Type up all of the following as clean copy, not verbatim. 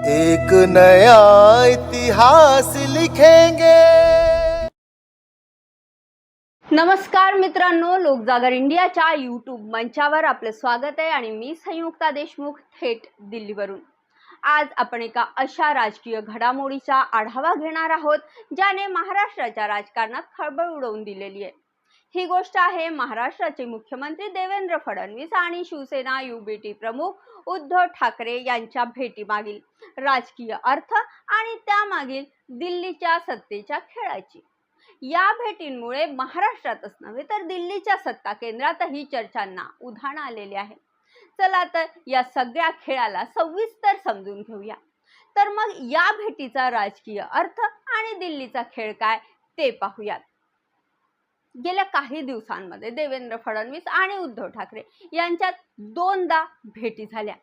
एक नया इतिहास लिखेंगे। नमस्कार मित्रांनो, लोकजागर इंडियाच्या यूट्यूब मंचावर आपले स्वागत आहे आणि मी संयुक्ता देशमुख थेट दिल्लीवरून। आज आपण एका अशा राजकीय घडामोडीचा आढावा घेणार आहोत ज्याने महाराष्ट्राच्या राजकारणात खळबळ उडवून दिलेली आहे। ही गोष्ट आहे महाराष्ट्राचे मुख्यमंत्री देवेंद्र फडणवीस आणि शिवसेना युबीटी प्रमुख उद्धव ठाकरे यांच्या भेटीमागील राजकीय अर्थ आणि त्यामागील दिल्लीच्या सत्तेच्या खेळाची। या भेटींमुळे महाराष्ट्रातच नव्हे तर दिल्लीच्या सत्ता केंद्रातही चर्चांना उधाण आलेले आहे। चला तर या सगळ्या खेळाला सविस्तर समजून घेऊया। तर मग या भेटीचा राजकीय अर्थ आणि दिल्लीचा खेळ काय ते पाहूयात। गेल्या काही दिवसांमध्ये देवेंद्र फडणवीस आणि उद्धव ठाकरे यांच्यात दोनदा भेटी झाल्या।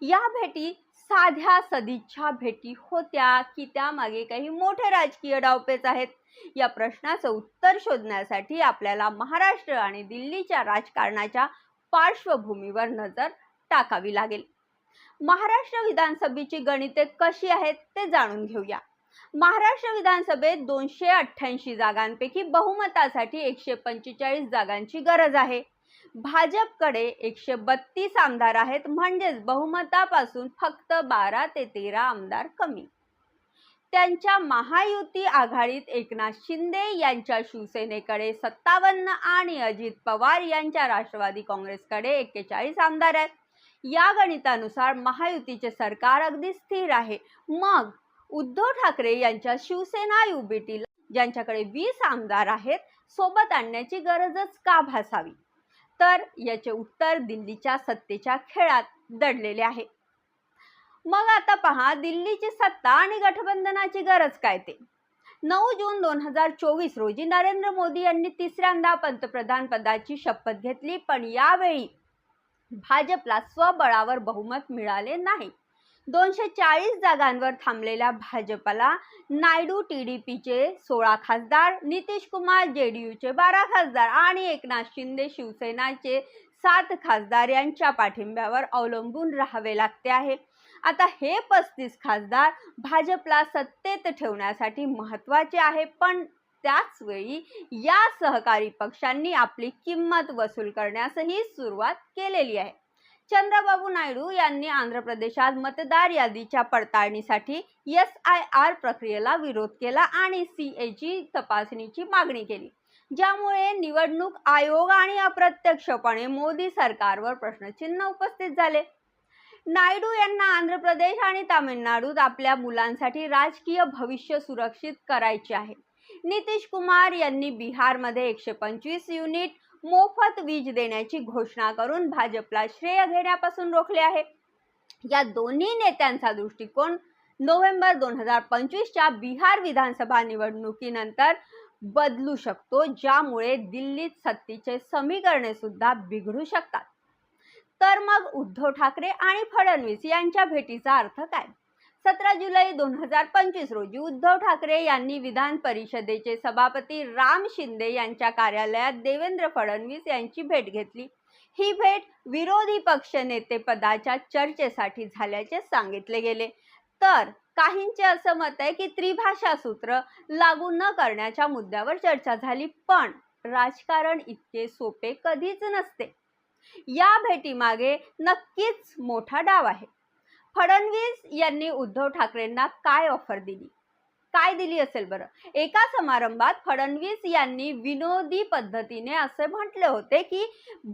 या भेटी साध्या सदिच्छा भेटी होत्या की त्यामागे काही मोठे राजकीय डावपेच आहेत? या प्रश्नाचं उत्तर शोधण्यासाठी आपल्याला महाराष्ट्र आणि दिल्लीच्या राजकारणाच्या पार्श्वभूमीवर नजर टाकावी लागेल। महाराष्ट्र विधानसभेची गणिते कशी आहेत ते जाणून घेऊया। महाराष्ट्र विधानसभेत 288 जागांपैकी बहुमतासाठी 145 जागांची गरज आहे। भाजपकडे 132 आमदार आहेत, म्हणजेच बहुमतापासून फक्त 12 ते 13 आमदार कमी। त्यांच्या महायुती आघाडीत एकनाथ शिंदे यांच्या शिवसेनेकडे 57 आणि अजित पवार यांच्या राष्ट्रवादी काँग्रेसकडे 41 आमदार आहेत। या गणितानुसार महायुतीचे सरकार अगदी स्थिर आहे। मग उद्धव ठाकरे यांच्या शिवसेना युबीटीला ज्यांच्याकडे 20 आमदार आहेत सोबत आणण्याची गरजच का भासावी? तर याचे उत्तर दिल्लीच्या सत्तेच्या खेळात दडलेले आहे। मग आता पहा, दिल्लीची सत्ता आणि गठबंधनाची गरज काय ते। 9 जून 2024 रोजी नरेंद्र मोदी यांनी तिसऱ्यांदा पंतप्रधान पदाची शपथ घेतली, पण यावेळी भाजपला स्वबळावर बहुमत मिळाले नाही। 240 जागांवर थांबलेल्या भाजपला नायडू टीडीपीचे 16 खासदार, नितीश कुमार जेडीयूचे 12 खासदार आणि एकनाथ शिंदे शिवसेनाचे 7 खासदार यांच्या पाठिंब्यावर अवलंबून राहावे लागते आहे। आता हे 35 खासदार भाजपला सत्तेत ठेवण्यासाठी महत्त्वाचे आहे, पण त्याच वेळी या सहकारी पक्षांनी आपली किंमत वसूल करण्यासही सुरुवात केलेली आहे। चंद्रबाबू नायडू यांनी आंध्र प्रदेशात मतदार यादीच्या पडताळणीसाठी SIR प्रक्रियेला विरोध केला आणि CAG तपासणीची मागणी केली, ज्यामुळे निवडणूक आयोग आणि अप्रत्यक्षपणे मोदी सरकारवर प्रश्नचिन्ह उपस्थित झाले। नायडू यांना आंध्र प्रदेश आणि तामिळनाडूत आपल्या मुलांसाठी राजकीय भविष्य सुरक्षित करायचे आहे। नितीश कुमार यांनी बिहारमध्ये 125 युनिट मोफत वीज देण्याची घोषणा करून भाजपला श्रेय घेण्यापासून रोखले आहे। या दोन्ही नेत्यांचा दृष्टिकोन नोव्हेंबर 2025च्या बिहार विधानसभा निवडणुकीनंतर बदलू शकतो, ज्यामुळे दिल्लीत सत्तेचे समीकरणे सुद्धा बिघडू शकतात। तर मग उद्धव ठाकरे आणि फडणवीस यांच्या भेटीचा अर्थ काय? 17 जुलै 2025 रोजी उद्धव ठाकरे यांनी विधान परिषदेचे सभापती राम शिंदे यांच्या कार्यालयात देवेंद्र फडणवीस यांची भेट घेतली। ही भेट विरोधी पक्ष नेते पदाच्या चर्चेसाठी झाल्याचे सांगितले गेले। तर काहींचे असं मत आहे की त्रिभाषा सूत्र लागू न करण्याच्या मुद्द्यावर चर्चा झाली, पण राजकारण इतके सोपे कधीच नसते। या भेटीमागे नक्कीच मोठा डाव आहे। फडणवीस यांनी उद्धव ठाकरेंना काय ऑफर दिली? काय दिली असेल बरं? एका समारंभात फडणवीस यांनी विनोदी पद्धतीने असे म्हटले होते की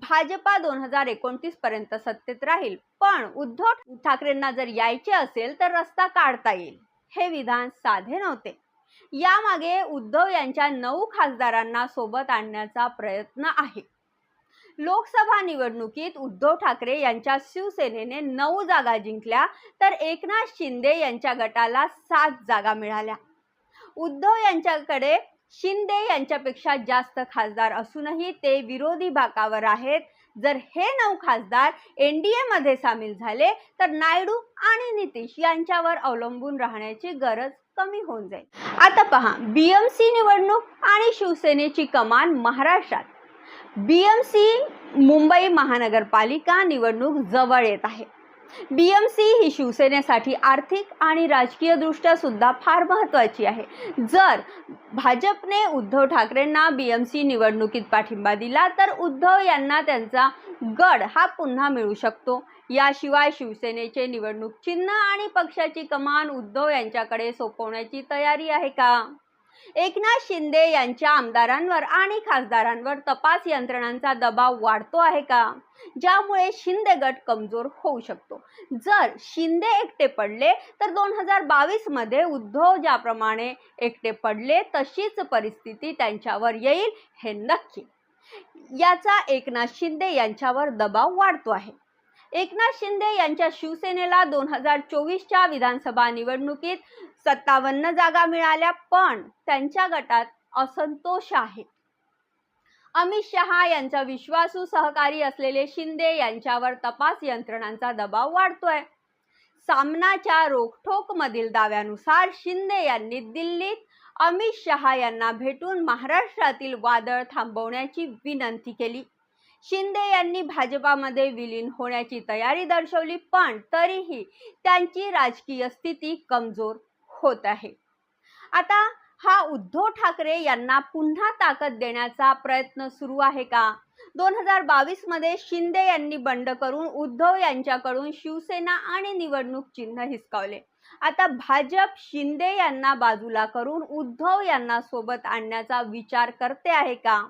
भाजपा 2029 पर्यंत सत्तेत राहील, पण उद्धव ठाकरेंना जर यायचे असेल तर रस्ता काढता येईल। हे विधान साधे नव्हते। यामागे उद्धव यांच्या 9 खासदारांना सोबत आणण्याचा प्रयत्न आहे। लोकसभा निवडणुकीत उद्धव ठाकरे यांच्या शिवसेनेने 9 जागा जिंकल्या, तर एकनाथ शिंदे यांच्या गटाला 7 जागा मिळाल्या। उद्धव यांच्याकडे शिंदे यांच्यापेक्षा जास्त खासदार असूनही ते विरोधी बाकावर आहेत। जर हे 9 खासदार NDA मध्ये सामील झाले तर नायडू आणि नितीश यांच्यावर अवलंबून राहण्याची गरज कमी होऊन जाईल। आता पहा, BMC निवडणूक आणि शिवसेनेची कमान महाराष्ट्रात। BMC मुंबई महानगरपालिका निवडणूक जवळ येत आहे। BMC ही शिवसेनेसाठी आर्थिक आणि राजकीय दृष्ट्या सुद्धा फार महत्त्वाची आहे. जर भाजपने उद्धव ठाकरेंना BMC निवडणुकीत पाठिंबा दिला तर उद्धव यांना त्यांचा गड हा पुन्हा मिळू शकतो. याशिवाय शिवसेनेचे निवडणूक चिन्ह आणि पक्षाची कमान उद्धव यांच्याकडे सोपवण्याची तयारी आहे का? एकनाथ शिंदे यांच्या आमदारांवर आणि खासदारांवर तपास यंत्रणांचा दबाव वाढतो आहे का, ज्यामुळे शिंदे गट कमजोर होऊ शकतो. जर शिंदे एकटे पडले तर 2022 मध्ये उद्धव ज्याप्रमाणे एकटे पडले तशीच परिस्थिती त्यांच्यावर येईल हे नक्की. याचा एकनाथ शिंदे यांच्यावर दबाव वाढतो आहे. एकनाथ शिंदे यांच्या शिवसेनेला 2024च्या विधानसभा निवडणुकीत 57 जागा मिळाल्या, पण त्यांच्या गटात असंतोष आहे. अमित शहा यांचा विश्वासू सहकारी असलेले शिंदे यांच्यावर तपास यंत्रणांचा दबाव वाढतोय. सामनाच्या रोखठोकमधील दाव्यानुसार शिंदे यांनी दिल्लीत अमित शहा यांना भेटून महाराष्ट्रातील वादळ थांबवण्याची विनंती केली. शिंदे यांनी भाजपामध्ये विलीन होण्याची तयारी दर्शवली, पण तरीही त्यांची राजकीय स्थिती कमजोर होत आहे. आता हा उद्धव ठाकरे यांना पुन्हा ताकद देण्याचा प्रयत्न सुरू आहे का? 2022 मध्ये शिंदे यांनी बंड करून उद्धव यांच्याकडून शिवसेना आणि निवडणूक चिन्ह हिसकावले. आता भाजप शिंदे यांना बाजूला करून उद्धव यांना सोबत आणण्याचा विचार करते आहे का?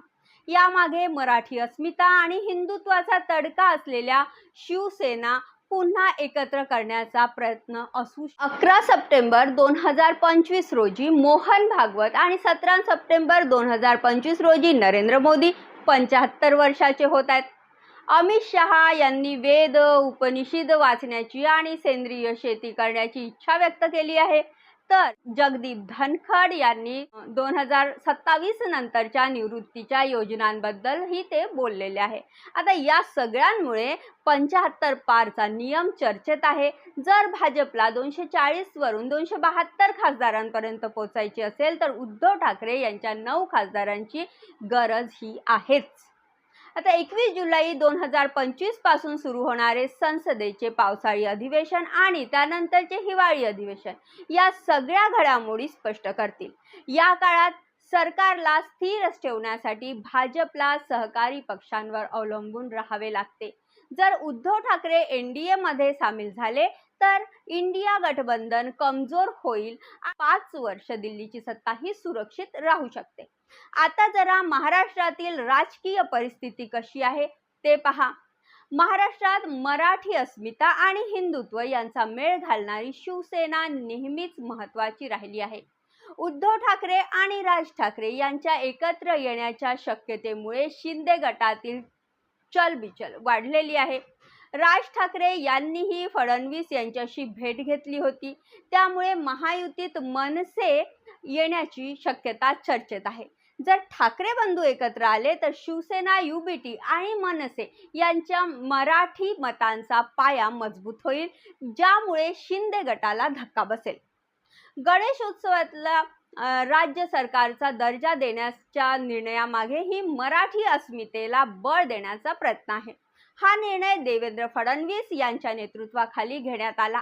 यामागे मराठी अस्मिता आणि हिंदुत्वाचा तडका असलेल्या शिवसेना पुन्हा एकत्र करण्याचा प्रयत्न असू शकतो. 11 सप्टेंबर 2025 रोजी मोहन भागवत आणि 17 सप्टेंबर 2025 रोजी नरेंद्र मोदी 75 वर्षाचे होत आहेत. अमित शहा यांनी वेद उपनिषद वाचण्याची आणि सेंद्रिय शेती करण्याची इच्छा व्यक्त केली आहे, तर जगदीप धनखड यांनी 2027 नंतरच्या निवृत्तीच्या योजनांबद्दलही ते बोललेले आहे. आता या सगळ्यांमुळे 75 पारचा नियम चर्चेत आहे. जर भाजपला 240 वरून 272 खासदारांपर्यंत पोहोचायचे असेल तर उद्धव ठाकरे यांच्या 9 खासदारांची गरज ही आहेच. आता 21 जुलै 2025 पासून सुरू होणारे संसदेचे पावसाळी अधिवेशन आणि त्यानंतरचे हिवाळी अधिवेशन या सगळ्या घडामोडी स्पष्ट करतील. या काळात सरकारला स्थिर ठेवण्यासाठी भाजपला सहकारी पक्षांवर अवलंबून राहावे लागते. जर उद्धव ठाकरे NDA मध्ये सामील झाले तर इंडिया गठबंधन कमजोर होईल. 5 वर्ष दिल्लीची सत्ता ही सुरक्षित राहू शकते. आता जरा महाराष्ट्रातील राजकीय परिस्थिती कशी आहे ते पहा. महाराष्ट्रात मराठी अस्मिता आणि हिंदुत्व यांचा मेळ घालणारी शिवसेना नेहमीच महत्त्वाची राहिली आहे. उद्धव ठाकरे आणि राज ठाकरे यांच्या एकत्र येण्याच्या शक्यतेमुळे शिंदे गटातील चलबिचल वाढलेली आहे. राज ठाकरे यांनीही फडणवीस यांच्याशी भेट घेतली होती, त्यामुळे महायुतीत मनसे येण्याची शक्यता चर्चेत आहे. जर ठाकरे बंधू एकत्र आले तर शिवसेना, UBT आणि मनसे यांच्या मराठी मतांचा पाया मजबूत होईल, ज्यामुळे शिंदे गटाला धक्का बसेल. गणेशोत्सवातला राज्य सरकारचा दर्जा देण्याच्या निर्णयामागे ही मराठी अस्मितेला बळ देण्याचा प्रयत्न आहे. हा निर्णय देवेंद्र फडणवीस यांच्या नेतृत्वाखाली घेण्यात आला,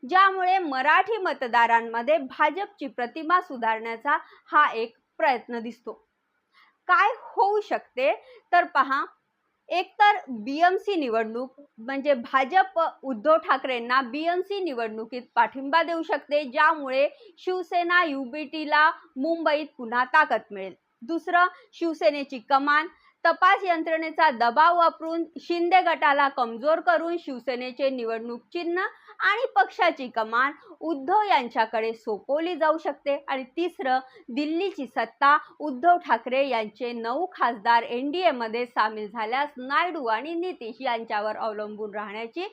ज्यामुळे मराठी मतदारांमध्ये भाजपची प्रतिमा सुधारण्याचा हा एक प्रयत्न दिसतो. काय होऊ शकते तर पहा. एकतर BMC निवडणूक म्हणजे भाजप उद्धव ठाकरेंना BMC निवडणुकीत पाठिंबा देऊ शकते, ज्यामुळे शिवसेना UBTला मुंबईत पुन्हा ताकद मिळेल. दुसरं, शिवसेनेची कमान तपास यंत्रणेचा दबाव वापरून शिंदे गटाला कमजोर करून शिवसेनेचे निवडणूक चिन्ह आणि पक्षाची कमान उद्धव यांच्याकडे सोपवली जाऊ शकते. आणि तिसरं, दिल्लीची सत्ता उद्धव ठाकरे यांचे 9 खासदार NDA मध्ये सामील झाल्यास नायडू आणि नितीश यांच्यावर अवलंबून राहण्याची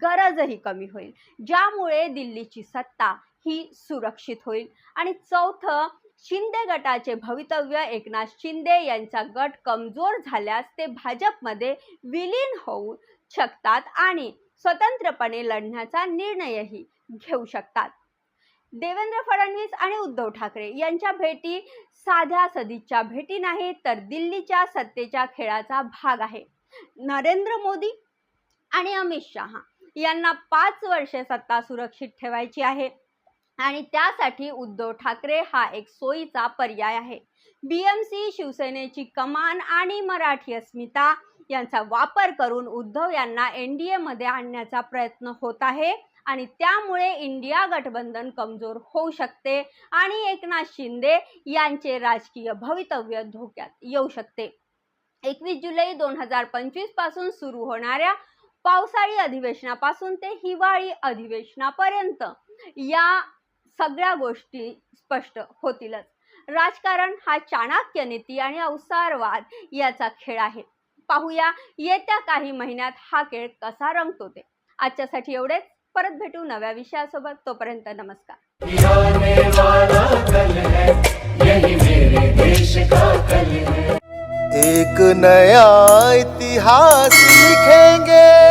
गरजही कमी होईल, ज्यामुळे दिल्लीची सत्ता ही सुरक्षित होईल. आणि चौथं, शिंदे गटाचे भवितव्य एकनाथ शिंदे यांचा गट कमजोर झाल्यास ते भाजपमध्ये विलीन होऊ शकतात आणि स्वतंत्रपणे लढण्याचा निर्णयही घेऊ शकतात. देवेंद्र फडणवीस आणि उद्धव ठाकरे यांच्या भेटी साध्या सदिच्छा भेटी नाहीत, तर दिल्लीच्या सत्तेच्या खेळाचा भाग आहे. नरेंद्र मोदी आणि अमित शहा यांना 5 वर्षे सत्ता सुरक्षित ठेवायची आहे आणि त्यासाठी उद्धव ठाकरे हा एक सोयीचा पर्याय आहे. BMC, शिवसेनेची कमान आणि मराठी अस्मिता यांचा वापर करून उद्धव यांना NDA मध्ये आणण्याचा प्रयत्न होत आहे आणि त्यामुळे इंडिया गठबंधन कमजोर होऊ शकते आणि एकनाथ शिंदे यांचे राजकीय भवितव्य धोक्यात येऊ शकते. 21 जुलै 2025 पासून सुरू होणाऱ्या पावसाळी अधिवेशनापासून ते हिवाळी अधिवेशनापर्यंत या सगळ्या गोष्टी स्पष्ट होतीलच. राजकारण हा चाणक्य नीती आणि अवसारवाद याचा खेळ आहे. पाहूया येत्या काही महिन्यात हा खेळ कसा रंगतो ते. आजच्यासाठी एवढेच. परत भेटू नव्या विषयासोबत. तोपर्यंत नमस्कार. एक नया इतिहास लिखेंगे.